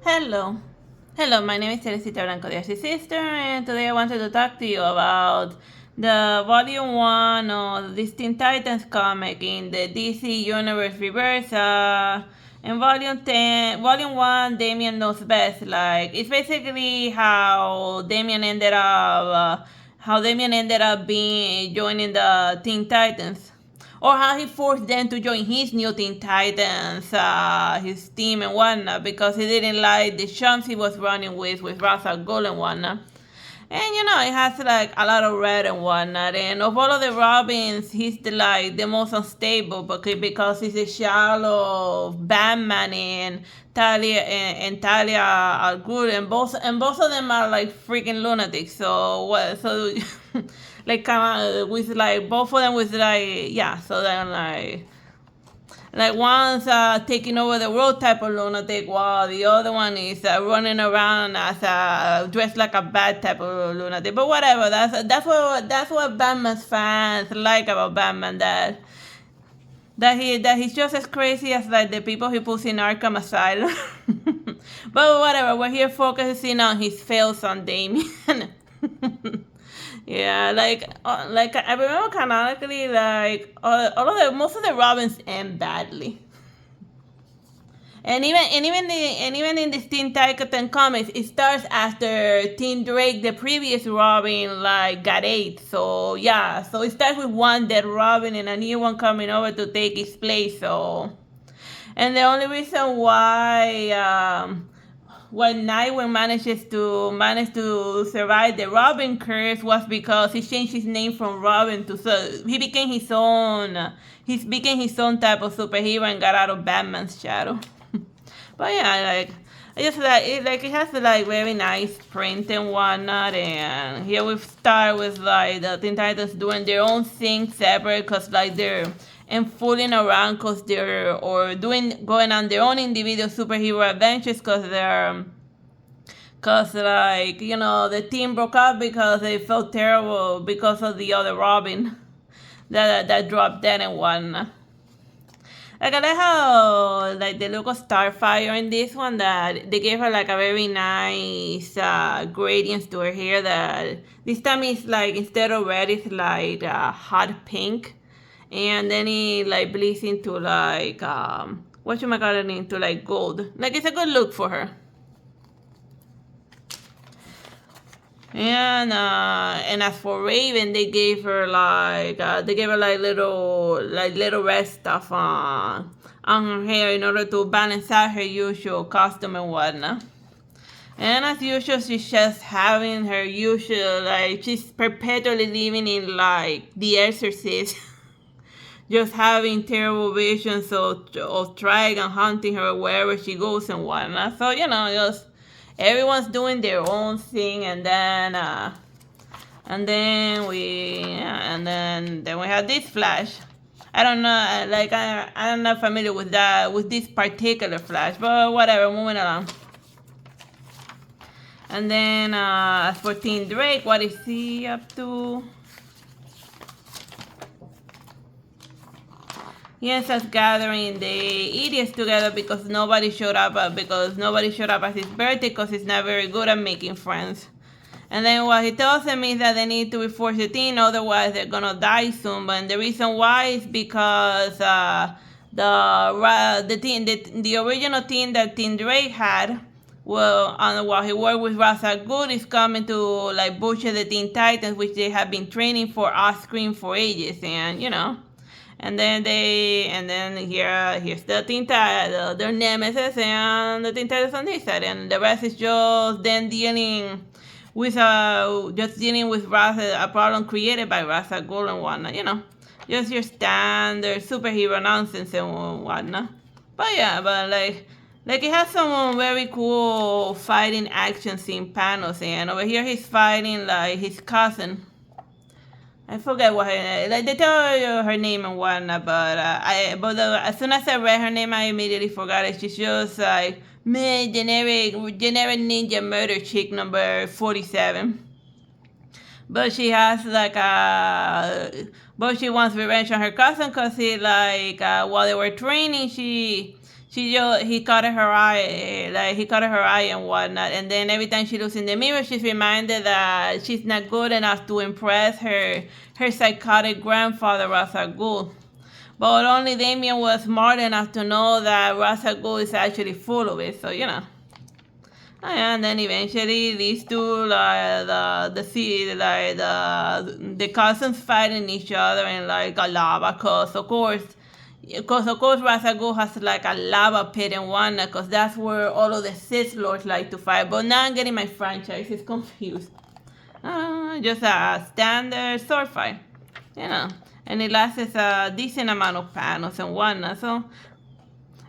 Hello. Hello, my name is Artsy the Artsy Sister, and today I wanted to talk to you about the Volume 1 of this Teen Titans comic in the DC Universe Reverse. In Volume 1, Damian Knows Best. Like, it's basically how Damian ended up joining the Teen Titans, or how he forced them to join his new Teen Titans, his team and whatnot, because he didn't like the chumps he was running with Ra's al Ghul and whatnot. And it has like a lot of red and whatnot. And of all of the Robins, he's the most unstable, because he's a shallow Batman and Talia are good, and both of them are like freaking lunatics. So what? So like kind of with like both of them with like, yeah. So then like one's taking over the world type of lunatic, while the other one is running around as dressed like a bad type of lunatic. But whatever, that's what Batman's fans like about Batman, that he's just as crazy as like the people he puts in Arkham Asylum. But whatever, we're here focusing on his fails on Damian. Yeah, like I remember canonically, like all of most of the Robins end badly. And even in the Teen Titan comics, it starts after Teen Drake, the previous Robin, like got AIDS. So yeah, so it starts with one dead Robin and a new one coming over to take his place. So, and the only reason why Nightwing managed to survive the Robin curse was because he changed his name from Robin to, so he became his own. He became his own type of superhero and got out of Batman's shadow. But yeah, like I just like it has like very nice print and whatnot. And here we start with like the Teen Titans doing their own thing separate, cause like they're and fooling around, cause they're going on their own individual superhero adventures, cause like the team broke up because they felt terrible because of the other Robin that dropped dead and whatnot. Like I like how like the look of Starfire in this one, that they gave her like a very nice gradients to her hair. That this time it's like, instead of red, it's like hot pink, and then it like bleeds into like into like gold. Like it's a good look for her. And as for Raven, they gave her like little red stuff on her hair in order to balance out her usual costume and whatnot. And as usual, she's just having her usual, like she's perpetually living in like The Exorcist, just having terrible visions of Trigon hunting her wherever she goes and whatnot. So just everyone's doing their own thing, and then we have this Flash. I don't know, like I'm not familiar with this particular Flash, but whatever, moving along. And then as for Teen Drake, what is he up to? He ends up gathering the idiots together because nobody showed up at his birthday, because he's not very good at making friends. And then what he tells them is that they need to reforce the team, otherwise they're gonna die soon. But the reason why is because the original team that Teen Drake had, while he worked with Ra's al Ghul, is coming to like butcher the Teen Titans, which they have been training for off screen for ages, and. And then here's the Teen Titans, their nemesis, and the Teen Titans on this side, and the rest is just then dealing with a problem created by Ra's al Ghul and whatnot. Just your standard superhero nonsense and whatnot. But yeah, like it has some very cool fighting action scene panels, and over here he's fighting like his cousin. I forget what like they tell you her name and whatnot, but as soon as I read her name, I immediately forgot it. She's just like generic ninja murder chick number 47. But she has like but she wants revenge on her cousin, because he while they were training, she he caught her eye, like he caught her eye and whatnot, and then every time she looks in the mirror, she's reminded that she's not good enough to impress her psychotic grandfather, Ra's al Ghul. But only Damian was smart enough to know that Ra's al Ghul is actually full of it, so you know. And then eventually these two, like the cousins fighting each other in like a lava, cause of course Ra's al Ghul has like a lava pit in one, cause that's where all of the Sith Lords like to fight. But now I'm getting my franchise is confused. Just a standard sword fight, you know, and it lasts a decent amount of panels and whatnot. So,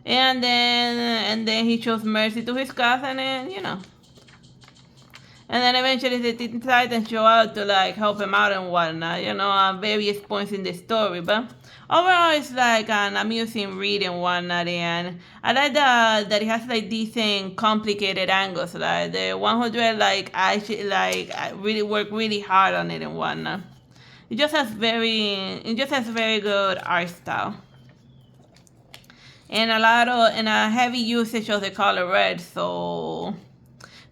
and then he shows mercy to his cousin, and you know. And then eventually the Teen Titans show out to like help him out and whatnot, you know, at various points in the story. But overall, it's like an amusing read and whatnot, and I like that it has like decent, complicated angles. Like the 100, like actually like really work really hard on it and whatnot. It just has very good art style. And a heavy usage of the color red, so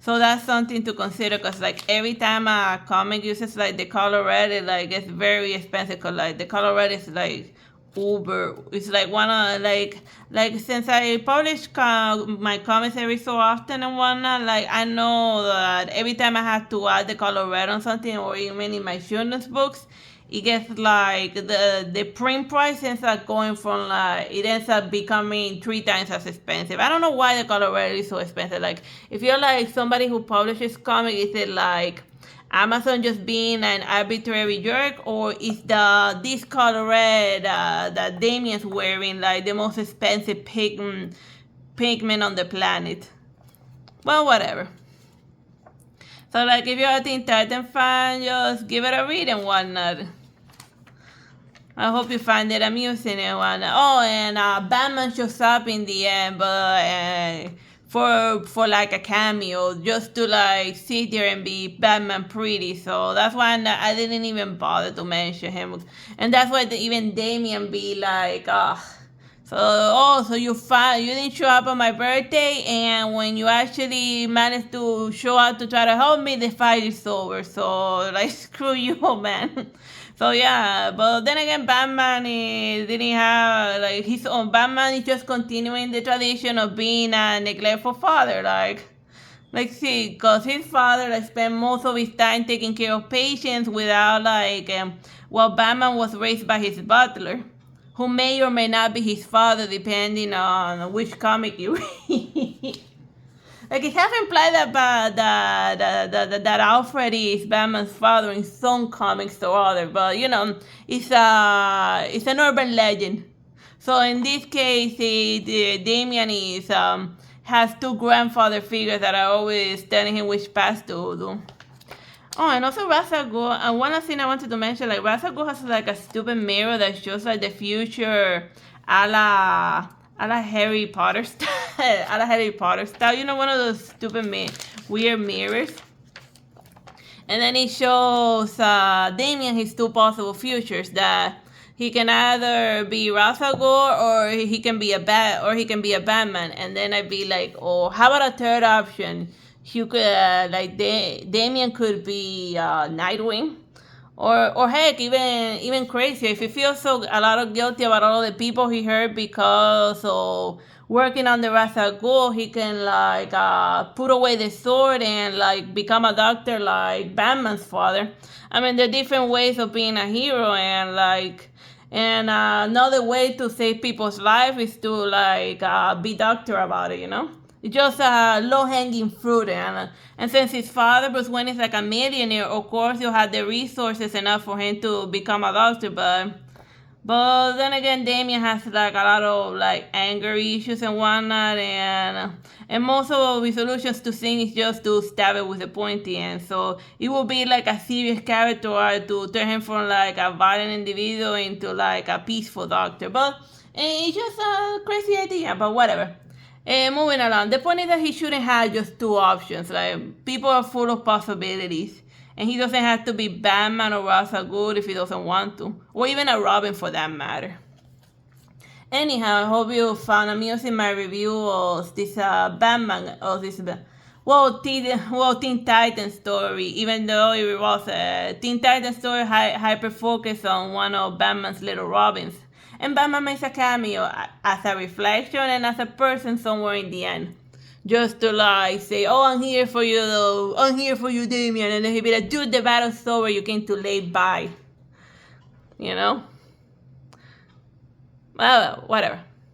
that's something to consider, because like every time a comic uses like the color red, it like it's very expensive, because like the color red is like uber. It's like one of like since I publish my comics every so often and whatnot, like I know that every time I have to add the color red on something, or even in my children's books, it gets like the print price ends up going from like, it ends up becoming 3 times as expensive. I don't know why the color red is so expensive. Like if you're like somebody who publishes comics, is it like Amazon just being an arbitrary jerk, or is this color red that Damian's wearing like the most expensive pigment on the planet? Well, whatever. So like if you're a Teen Titan fan, just give it a read and whatnot. I hope you find it amusing and whatnot. Oh, and Batman shows up in the end, but for like a cameo, just to like sit there and be Batman pretty. So that's why I didn't even bother to mention him. And that's why even Damian be like, so you didn't show up on my birthday, and when you actually managed to show up to try to help me, the fight is over. So like, screw you, man. So yeah, but then again, Batman didn't have like his own. Batman is just continuing the tradition of being a neglectful father, see, because his father like spent most of his time taking care of patients without while Batman was raised by his butler, who may or may not be his father, depending on which comic you read. Like, it has implied that Alfred is Batman's father in some comics or other, but you know, it's an urban legend. So in this case, Damian has 2 grandfather figures that are always telling him which path to do. Oh, and also Ra's al Ghul, and one other thing I wanted to mention, like Ra's al Ghul has like a stupid mirror that shows like the future a la Harry Potter style. A la Harry Potter style. You know, one of those stupid weird mirrors. And then it shows Damian his 2 possible futures, that he can either be Ra's al Ghul, or he can be a Batman. And then I'd be like, oh, how about a third option? You could Damian could be Nightwing. Or heck, even crazier, if he feels a lot of guilty about all the people he hurt because of working on the Ra's al Ghul, he can put away the sword and become a doctor like Batman's father. I mean, there are different ways of being a hero, and another way to save people's lives is to be doctor about it, you know? It's just low-hanging fruit, and since his father, Bruce Wayne, is like a millionaire, of course he'll have the resources enough for him to become a doctor, but then again, Damian has like a lot of anger issues and whatnot, and most of his solutions to things is just to stab it with a pointy end. So it will be like a serious character arc to turn him from a violent individual into a peaceful doctor. But it's just a crazy idea, but whatever. Moving along, the point is that he shouldn't have just 2 options. People are full of possibilities, and he doesn't have to be Batman or Ra's al Ghul if he doesn't want to, or even a Robin for that matter. Anyhow, I hope you found amusing my review of this Batman, of this Teen Titans story, even though it was a Teen Titans story hyper focused on one of Batman's little Robins. And Batman makes a cameo as a reflection and as a person somewhere in the end. Just to like say, oh, I'm here for you, though. I'm here for you, Damian. And then he'd be like, dude, the battle's over. You came too late. Bye. You know? Well, whatever.